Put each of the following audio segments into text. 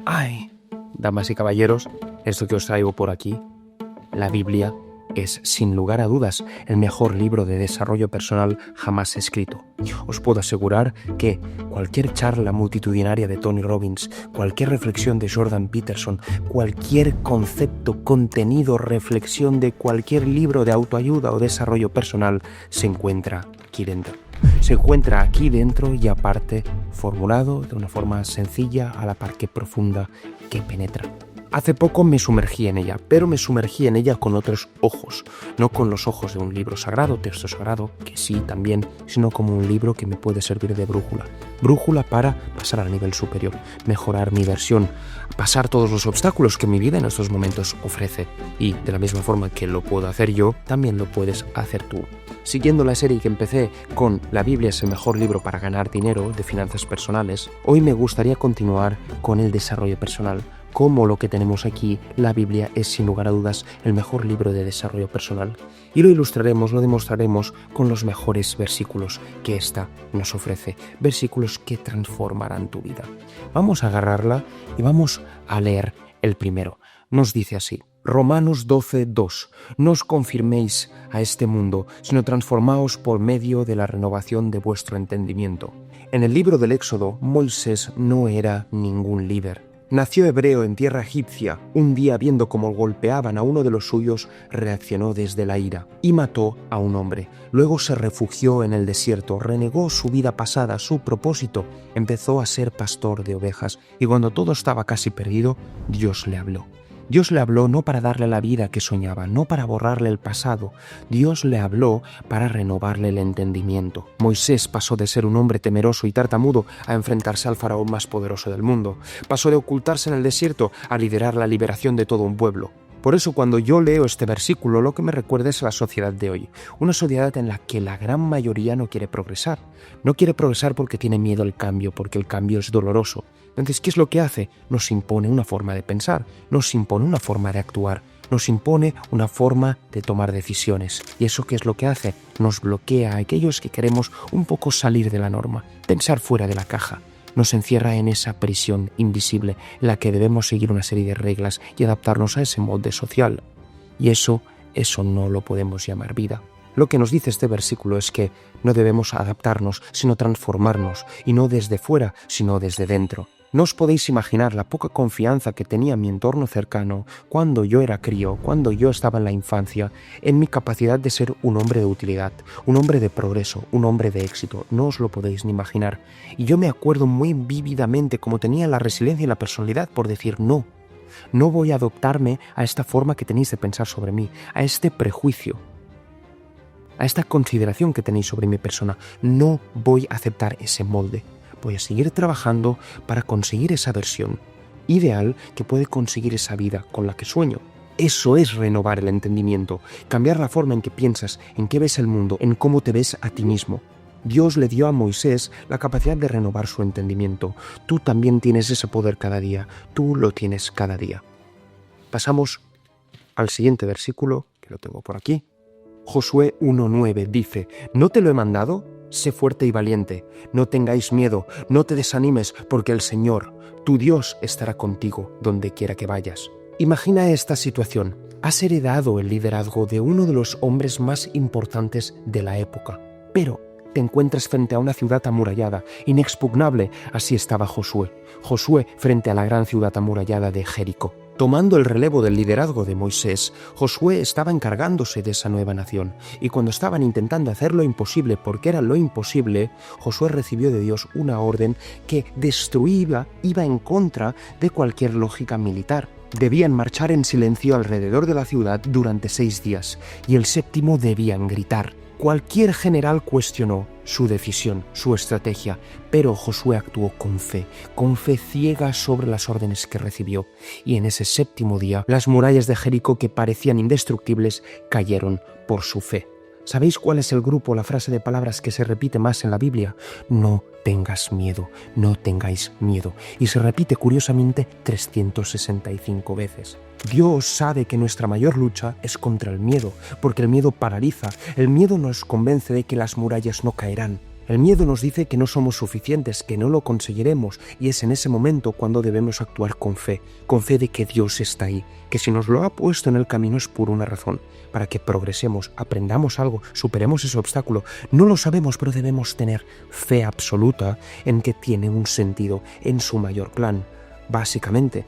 Ay, damas y caballeros, esto que os traigo por aquí, la Biblia, es sin lugar a dudas el mejor libro de desarrollo personal jamás escrito. Os puedo asegurar que cualquier charla multitudinaria de Tony Robbins, cualquier reflexión de Jordan Peterson, cualquier concepto, contenido, reflexión de cualquier libro de autoayuda o desarrollo personal se encuentra aquí dentro. Se encuentra aquí dentro y aparte formulado de una forma sencilla a la par que profunda que penetra. Hace poco me sumergí en ella, pero me sumergí en ella con otros ojos, no con los ojos de un libro sagrado, texto sagrado, que sí también, sino como un libro que me puede servir de brújula. Brújula para pasar al nivel superior, mejorar mi versión, pasar todos los obstáculos que mi vida en estos momentos ofrece. Y de la misma forma que lo puedo hacer yo, también lo puedes hacer tú. Siguiendo la serie que empecé con La Biblia es el mejor libro para ganar dinero de finanzas personales, hoy me gustaría continuar con el desarrollo personal. Como lo que tenemos aquí, la Biblia es sin lugar a dudas el mejor libro de desarrollo personal. Y lo ilustraremos, lo demostraremos con los mejores versículos que ésta nos ofrece. Versículos que transformarán tu vida. Vamos a agarrarla y vamos a leer el primero. Nos dice así. Romanos 12:2. No os conforméis a este mundo, sino transformaos por medio de la renovación de vuestro entendimiento. En el libro del Éxodo, Moisés no era ningún líder. Nació hebreo en tierra egipcia. Un día, viendo cómo golpeaban a uno de los suyos, reaccionó desde la ira y mató a un hombre. Luego se refugió en el desierto, renegó su vida pasada, su propósito. Empezó a ser pastor de ovejas y cuando todo estaba casi perdido, Dios le habló. Dios le habló no para darle la vida que soñaba, no para borrarle el pasado. Dios le habló para renovarle el entendimiento. Moisés pasó de ser un hombre temeroso y tartamudo a enfrentarse al faraón más poderoso del mundo. Pasó de ocultarse en el desierto a liderar la liberación de todo un pueblo. Por eso cuando yo leo este versículo, lo que me recuerda es la sociedad de hoy. Una sociedad en la que la gran mayoría no quiere progresar. No quiere progresar porque tiene miedo al cambio, porque el cambio es doloroso. Entonces, ¿qué es lo que hace? Nos impone una forma de pensar, nos impone una forma de actuar, nos impone una forma de tomar decisiones. ¿Y eso qué es lo que hace? Nos bloquea a aquellos que queremos un poco salir de la norma, pensar fuera de la caja. Nos encierra en esa prisión invisible en la que debemos seguir una serie de reglas y adaptarnos a ese molde social. Y eso no lo podemos llamar vida. Lo que nos dice este versículo es que no debemos adaptarnos, sino transformarnos, y no desde fuera, sino desde dentro. No os podéis imaginar la poca confianza que tenía mi entorno cercano cuando yo era crío, cuando yo estaba en la infancia, en mi capacidad de ser un hombre de utilidad, un hombre de progreso, un hombre de éxito. No os lo podéis ni imaginar. Y yo me acuerdo muy vívidamente cómo tenía la resiliencia y la personalidad por decir no. No voy a adoptarme a esta forma que tenéis de pensar sobre mí, a este prejuicio, a esta consideración que tenéis sobre mi persona. No voy a aceptar ese molde. Voy a seguir trabajando para conseguir esa versión ideal que puede conseguir esa vida con la que sueño. Eso es renovar el entendimiento, cambiar la forma en que piensas, en qué ves el mundo, en cómo te ves a ti mismo. Dios le dio a Moisés la capacidad de renovar su entendimiento. Tú también tienes ese poder cada día, tú lo tienes cada día. Pasamos al siguiente versículo, que lo tengo por aquí. Josué 1:9 dice, ¿no te lo he mandado? Sé fuerte y valiente, no tengáis miedo, no te desanimes, porque el Señor, tu Dios, estará contigo donde quiera que vayas. Imagina esta situación. Has heredado el liderazgo de uno de los hombres más importantes de la época, pero te encuentras frente a una ciudad amurallada, inexpugnable. Así estaba Josué. Josué frente a la gran ciudad amurallada de Jericó. Tomando el relevo del liderazgo de Moisés, Josué estaba encargándose de esa nueva nación. Y cuando estaban intentando hacer lo imposible, porque era lo imposible, Josué recibió de Dios una orden que iba en contra de cualquier lógica militar. Debían marchar en silencio alrededor de la ciudad durante 6 días, y el 7º debían gritar. Cualquier general cuestionó su decisión, su estrategia, pero Josué actuó con fe ciega sobre las órdenes que recibió. Y en ese 7º día, las murallas de Jericó que parecían indestructibles cayeron por su fe. ¿Sabéis cuál es el grupo, la frase de palabras que se repite más en la Biblia? No tengas miedo, no tengáis miedo. Y se repite curiosamente 365 veces. Dios sabe que nuestra mayor lucha es contra el miedo, porque el miedo paraliza, el miedo nos convence de que las murallas no caerán. El miedo nos dice que no somos suficientes, que no lo conseguiremos, y es en ese momento cuando debemos actuar con fe de que Dios está ahí, que si nos lo ha puesto en el camino es por una razón, para que progresemos, aprendamos algo, superemos ese obstáculo. No lo sabemos, pero debemos tener fe absoluta en que tiene un sentido en su mayor plan, básicamente.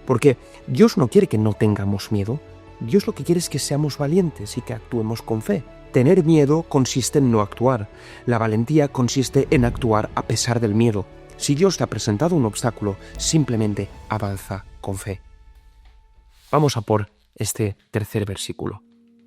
Porque Dios no quiere que no tengamos miedo, Dios lo que quiere es que seamos valientes y que actuemos con fe. Tener miedo consiste en no actuar. La valentía consiste en actuar a pesar del miedo. Si Dios te ha presentado un obstáculo, simplemente avanza con fe. Vamos a por este tercer versículo,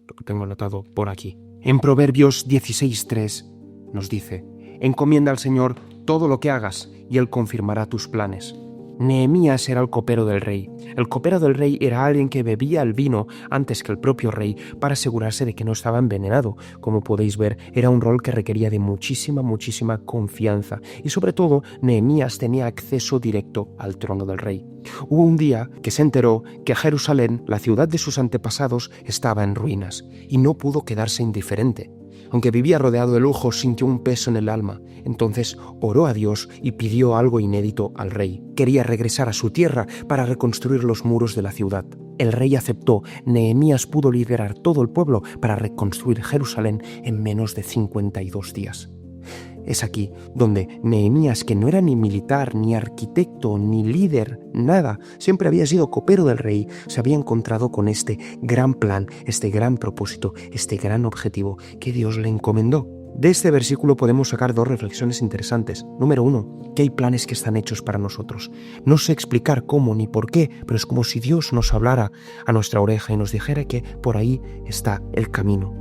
lo que tengo anotado por aquí. En Proverbios 16:3 nos dice: encomienda al Señor todo lo que hagas y Él confirmará tus planes. Nehemías era el copero del rey. El copero del rey era alguien que bebía el vino antes que el propio rey para asegurarse de que no estaba envenenado. Como podéis ver, era un rol que requería de muchísima confianza. Y sobre todo, Nehemías tenía acceso directo al trono del rey. Hubo un día que se enteró que Jerusalén, la ciudad de sus antepasados, estaba en ruinas y no pudo quedarse indiferente. Aunque vivía rodeado de lujo, sintió un peso en el alma. Entonces oró a Dios y pidió algo inédito al rey. Quería regresar a su tierra para reconstruir los muros de la ciudad. El rey aceptó. Nehemías pudo liderar todo el pueblo para reconstruir Jerusalén en menos de 52 días. Es aquí donde Nehemías, que no era ni militar, ni arquitecto, ni líder, nada, siempre había sido copero del rey, se había encontrado con este gran plan, este gran propósito, este gran objetivo que Dios le encomendó. De este versículo podemos sacar dos reflexiones interesantes. Número 1, que hay planes que están hechos para nosotros. No sé explicar cómo ni por qué, pero es como si Dios nos hablara a nuestra oreja y nos dijera que por ahí está el camino.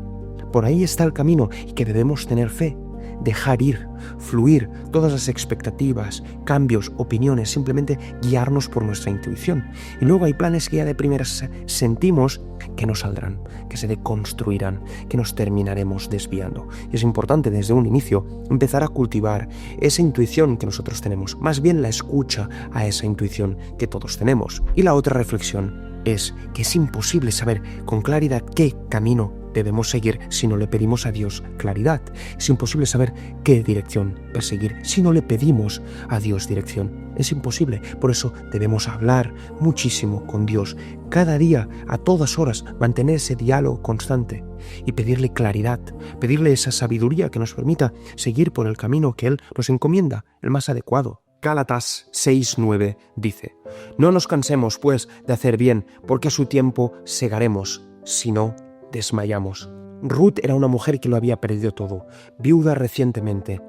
Por ahí está el camino y que debemos tener fe. Dejar ir, fluir todas las expectativas, cambios, opiniones, simplemente guiarnos por nuestra intuición. Y luego hay planes que ya de primeras sentimos que no saldrán, que se deconstruirán, que nos terminaremos desviando. Y es importante desde un inicio empezar a cultivar esa intuición que nosotros tenemos, más bien la escucha a esa intuición que todos tenemos. Y la otra reflexión es que es imposible saber con claridad qué camino debemos seguir si no le pedimos a Dios claridad. Es imposible saber qué dirección perseguir si no le pedimos a Dios dirección. Es imposible. Por eso debemos hablar muchísimo con Dios. Cada día, a todas horas, mantener ese diálogo constante y pedirle claridad, pedirle esa sabiduría que nos permita seguir por el camino que Él nos encomienda, el más adecuado. Gálatas 6:9 dice: no nos cansemos, pues, de hacer bien, porque a su tiempo segaremos, si no desmayamos. Ruth era una mujer que lo había perdido todo, viuda recientemente,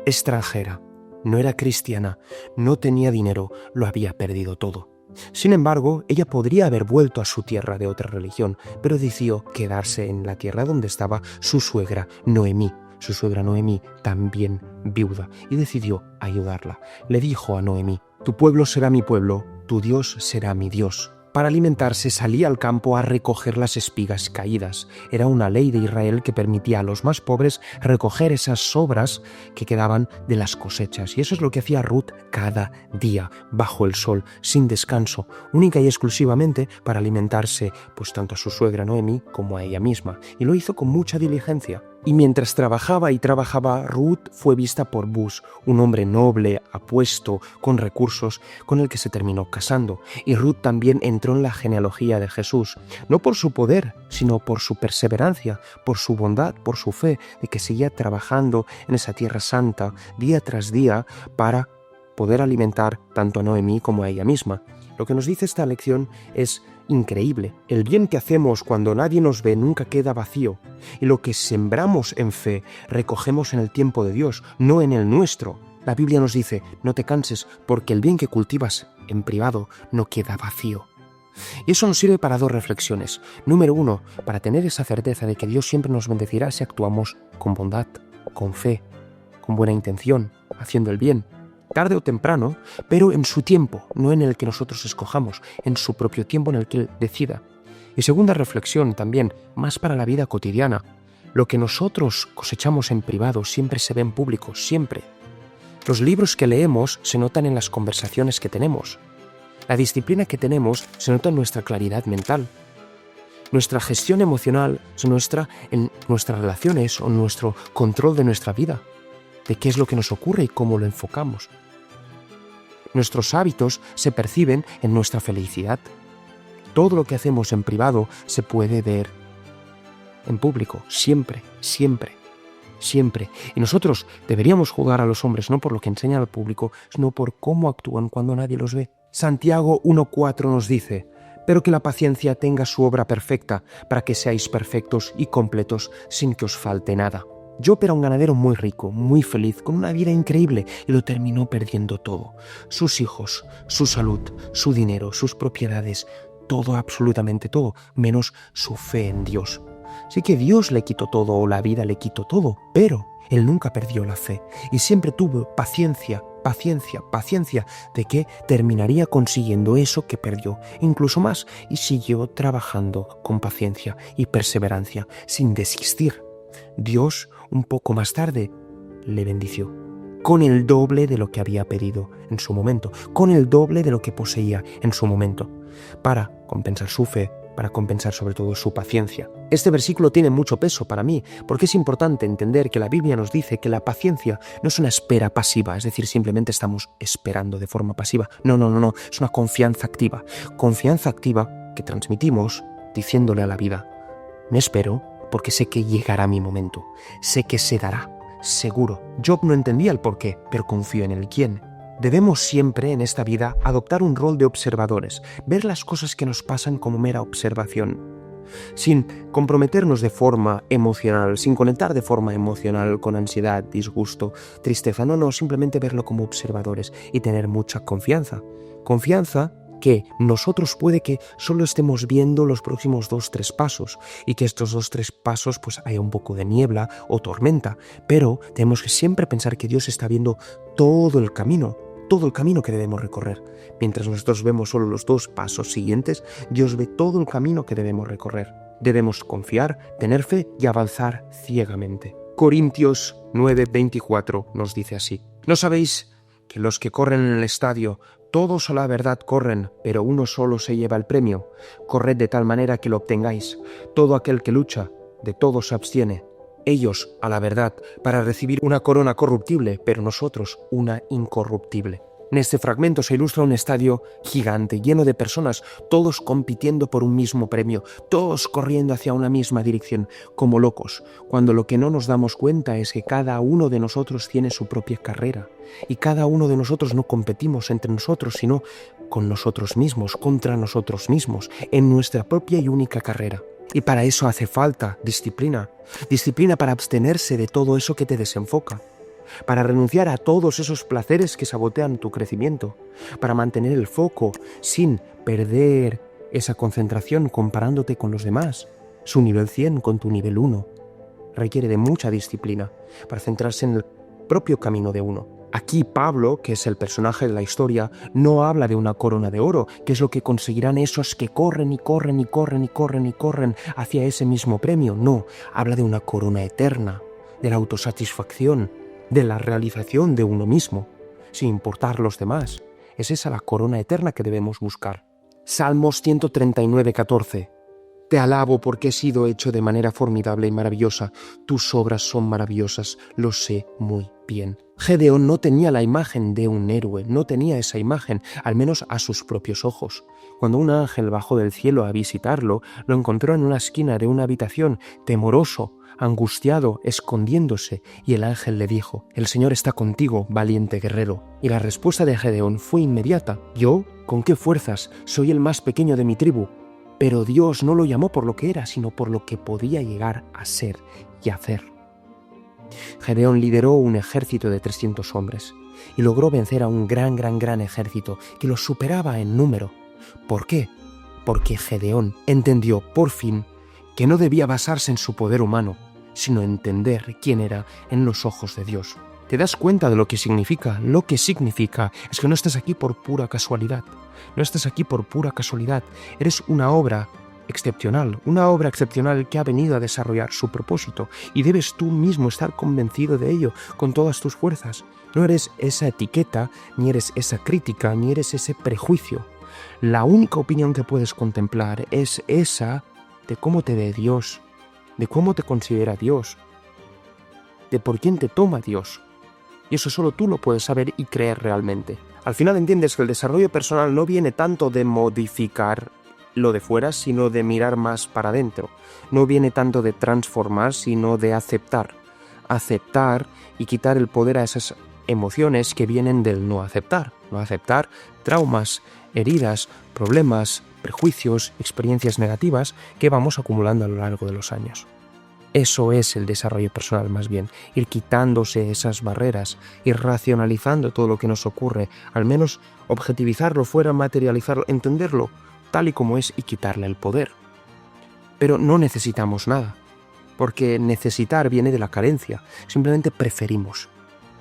extranjera, no era cristiana, no tenía dinero, lo había perdido todo. Sin embargo, ella podría haber vuelto a su tierra de otra religión, pero decidió quedarse en la tierra donde estaba su suegra Noemí. Su suegra Noemí, también viuda, y decidió ayudarla. Le dijo a Noemí: tu pueblo será mi pueblo, tu Dios será mi Dios. Para alimentarse salía al campo a recoger las espigas caídas. Era una ley de Israel que permitía a los más pobres recoger esas sobras que quedaban de las cosechas. Y eso es lo que hacía Ruth cada día, bajo el sol, sin descanso, única y exclusivamente para alimentarse, pues tanto a su suegra Noemí como a ella misma. Y lo hizo con mucha diligencia. Y mientras trabajaba, Ruth fue vista por Bus, un hombre noble, apuesto, con recursos, con el que se terminó casando. Y Ruth también entró en la genealogía de Jesús, no por su poder, sino por su perseverancia, por su bondad, por su fe, de que seguía trabajando en esa tierra santa, día tras día, para poder alimentar tanto a Noemí como a ella misma. Lo que nos dice esta lección es increíble. El bien que hacemos cuando nadie nos ve nunca queda vacío. Y lo que sembramos en fe, recogemos en el tiempo de Dios, no en el nuestro. La Biblia nos dice: no te canses, porque el bien que cultivas en privado no queda vacío. Y eso nos sirve para dos reflexiones. Número 1, para tener esa certeza de que Dios siempre nos bendecirá si actuamos con bondad, con fe, con buena intención, haciendo el bien. Tarde o temprano, pero en su tiempo, no en el que nosotros escojamos, en su propio tiempo en el que Él decida. Y segunda reflexión también, más para la vida cotidiana. Lo que nosotros cosechamos en privado siempre se ve en público, siempre. Los libros que leemos se notan en las conversaciones que tenemos. La disciplina que tenemos se nota en nuestra claridad mental. Nuestra gestión emocional se muestra en nuestras relaciones o en nuestro control de nuestra vida. de qué es lo que nos ocurre y cómo lo enfocamos. Nuestros hábitos se perciben en nuestra felicidad. Todo lo que hacemos en privado se puede ver en público, siempre, siempre, siempre. Y nosotros deberíamos juzgar a los hombres no por lo que enseñan al público, sino por cómo actúan cuando nadie los ve. Santiago 1:4 nos dice: pero que la paciencia tenga su obra perfecta, para que seáis perfectos y completos sin que os falte nada. Job era un ganadero muy rico, muy feliz, con una vida increíble, y lo terminó perdiendo todo. Sus hijos, su salud, su dinero, sus propiedades, todo, absolutamente todo, menos su fe en Dios. Sí que Dios le quitó todo, o la vida le quitó todo, pero él nunca perdió la fe y siempre tuvo paciencia de que terminaría consiguiendo eso que perdió, incluso más, y siguió trabajando con paciencia y perseverancia, sin desistir. Dios, un poco más tarde, le bendició con el doble de lo que había pedido en su momento, con el doble de lo que poseía en su momento, para compensar su fe, para compensar sobre todo su paciencia. Este versículo tiene mucho peso para mí, porque es importante entender que la Biblia nos dice que la paciencia no es una espera pasiva, es decir, simplemente estamos esperando de forma pasiva. No, es una confianza activa que transmitimos diciéndole a la vida: me espero porque sé que llegará mi momento, sé que se dará, seguro. Job no entendía el por qué, pero confío en el quién. Debemos siempre en esta vida adoptar un rol de observadores, ver las cosas que nos pasan como mera observación, sin comprometernos de forma emocional, sin conectar de forma emocional con ansiedad, disgusto, tristeza. No, simplemente verlo como observadores y tener mucha confianza. Confianza que nosotros puede que solo estemos viendo los próximos 2-3 pasos y que estos 2-3 pasos pues haya un poco de niebla o tormenta, pero tenemos que siempre pensar que Dios está viendo todo el camino que debemos recorrer. Mientras nosotros vemos solo los 2 pasos siguientes, Dios ve todo el camino que debemos recorrer. Debemos confiar, tener fe y avanzar ciegamente. Corintios 9:24 nos dice así: ¿no sabéis que los que corren en el estadio, todos a la verdad corren, pero uno solo se lleva el premio? Corred de tal manera que lo obtengáis. Todo aquel que lucha, de todo se abstiene. Ellos a la verdad, para recibir una corona corruptible, pero nosotros una incorruptible. En este fragmento se ilustra un estadio gigante, lleno de personas, todos compitiendo por un mismo premio, todos corriendo hacia una misma dirección, como locos, cuando lo que no nos damos cuenta es que cada uno de nosotros tiene su propia carrera, y cada uno de nosotros no competimos entre nosotros, sino con nosotros mismos, contra nosotros mismos, en nuestra propia y única carrera. Y para eso hace falta disciplina para abstenerse de todo eso que te desenfoca, para renunciar a todos esos placeres que sabotean tu crecimiento, para mantener el foco sin perder esa concentración comparándote con los demás, su nivel 100 con tu nivel 1. Requiere de mucha disciplina para centrarse en el propio camino de uno. Aquí Pablo, que es el personaje de la historia, no habla de una corona de oro, que es lo que conseguirán esos que corren hacia ese mismo premio. No, habla de una corona eterna, de la autosatisfacción, de la realización de uno mismo, sin importar los demás. Es esa la corona eterna que debemos buscar. Salmos 139:14. Te alabo porque he sido hecho de manera formidable y maravillosa. Tus obras son maravillosas, lo sé muy bien. Gedeón no tenía la imagen de un héroe, no tenía esa imagen, al menos a sus propios ojos. Cuando un ángel bajó del cielo a visitarlo, lo encontró en una esquina de una habitación, temoroso, angustiado, escondiéndose, y el ángel le dijo: el Señor está contigo, valiente guerrero. Y la respuesta de Gedeón fue inmediata: ¿yo? ¿Con qué fuerzas? Soy el más pequeño de mi tribu. Pero Dios no lo llamó por lo que era, sino por lo que podía llegar a ser y hacer. Gedeón lideró un ejército de 300 hombres y logró vencer a un gran ejército que los superaba en número. ¿Por qué? Porque Gedeón entendió por fin que no debía basarse en su poder humano, sino entender quién era en los ojos de Dios. ¿Te das cuenta de lo que significa? Lo que significa es que no estás aquí por pura casualidad. No estás aquí por pura casualidad. Eres una obra excepcional que ha venido a desarrollar su propósito, y debes tú mismo estar convencido de ello con todas tus fuerzas. No eres esa etiqueta, ni eres esa crítica, ni eres ese prejuicio. La única opinión que puedes contemplar es esa de cómo te ve Dios, de cómo te considera Dios, de por quién te toma Dios. Y eso solo tú lo puedes saber y creer realmente. Al final entiendes que el desarrollo personal no viene tanto de modificar lo de fuera, sino de mirar más para adentro. No viene tanto de transformar, sino de aceptar. Aceptar y quitar el poder a esas emociones que vienen del no aceptar. No aceptar traumas, heridas, problemas, prejuicios, experiencias negativas que vamos acumulando a lo largo de los años. Eso es el desarrollo personal más bien, ir quitándose esas barreras, ir racionalizando todo lo que nos ocurre, al menos objetivizarlo, fuera materializarlo, entenderlo tal y como es y quitarle el poder. Pero no necesitamos nada, porque necesitar viene de la carencia, simplemente preferimos.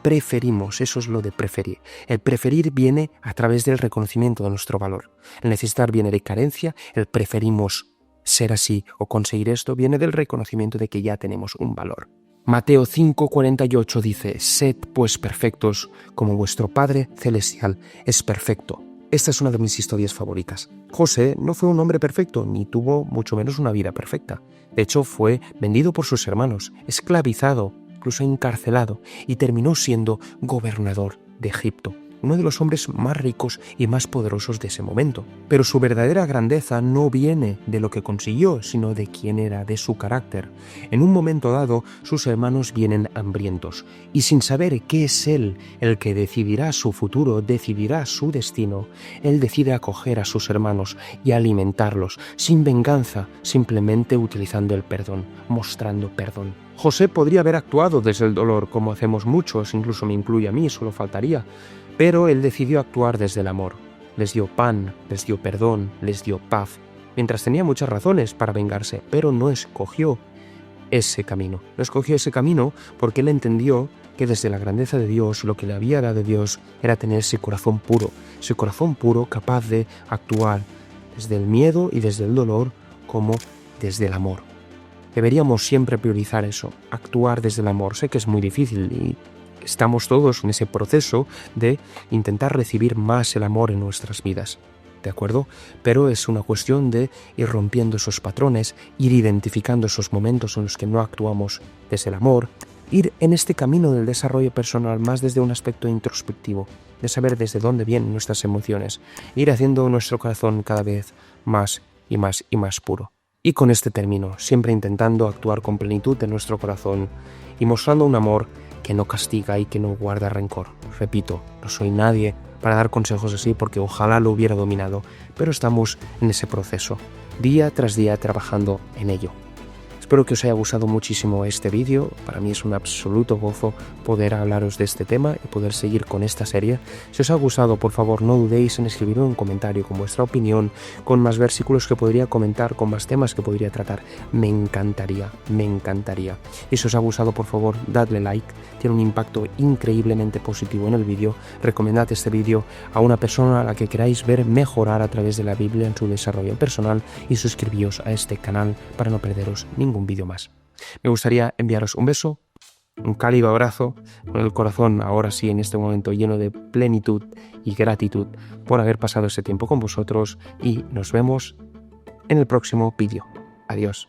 Preferimos, eso es lo de preferir. El preferir viene a través del reconocimiento de nuestro valor. El necesitar viene de carencia, el preferimos ser así o conseguir esto viene del reconocimiento de que ya tenemos un valor. Mateo 5:48 dice: «Sed pues perfectos, como vuestro Padre Celestial es perfecto». Esta es una de mis historias favoritas. José no fue un hombre perfecto, ni tuvo mucho menos una vida perfecta. De hecho, fue vendido por sus hermanos, esclavizado, incluso encarcelado, y terminó siendo gobernador de Egipto, uno de los hombres más ricos y más poderosos de ese momento. Pero su verdadera grandeza no viene de lo que consiguió, sino de quién era, de su carácter. En un momento dado, sus hermanos vienen hambrientos, y sin saber que es él el que decidirá su futuro, decidirá su destino, él decide acoger a sus hermanos y alimentarlos, sin venganza, simplemente utilizando el perdón, mostrando perdón. José podría haber actuado desde el dolor, como hacemos muchos, incluso me incluye a mí, solo faltaría. Pero él decidió actuar desde el amor. Les dio pan, les dio perdón, les dio paz, mientras tenía muchas razones para vengarse, pero no escogió ese camino. No escogió ese camino porque él entendió que desde la grandeza de Dios, lo que le había dado Dios era tener ese corazón puro capaz de actuar desde el miedo y desde el dolor como desde el amor. Deberíamos siempre priorizar eso, actuar desde el amor. Sé que es muy difícil y estamos todos en ese proceso de intentar recibir más el amor en nuestras vidas, ¿de acuerdo? Pero es una cuestión de ir rompiendo esos patrones, ir identificando esos momentos en los que no actuamos desde el amor, ir en este camino del desarrollo personal más desde un aspecto introspectivo, de saber desde dónde vienen nuestras emociones, ir haciendo nuestro corazón cada vez más y más y más puro. Y con este término, siempre intentando actuar con plenitud de nuestro corazón y mostrando un amor que no castiga y que no guarda rencor. Repito, no soy nadie para dar consejos así porque ojalá lo hubiera dominado, pero estamos en ese proceso, día tras día trabajando en ello. Espero que os haya gustado muchísimo este vídeo. Para mí es un absoluto gozo poder hablaros de este tema y poder seguir con esta serie. Si os ha gustado, por favor, no dudéis en escribirme un comentario con vuestra opinión, con más versículos que podría comentar, con más temas que podría tratar. Me encantaría, me encantaría. Y si os ha gustado, por favor, dadle like. Tiene un impacto increíblemente positivo en el vídeo. Recomendad este vídeo a una persona a la que queráis ver mejorar a través de la Biblia en su desarrollo personal y suscribíos a este canal para no perderos ningún vídeo más. Me gustaría enviaros un beso, un cálido abrazo, con el corazón ahora sí en este momento lleno de plenitud y gratitud por haber pasado este tiempo con vosotros y nos vemos en el próximo vídeo. Adiós.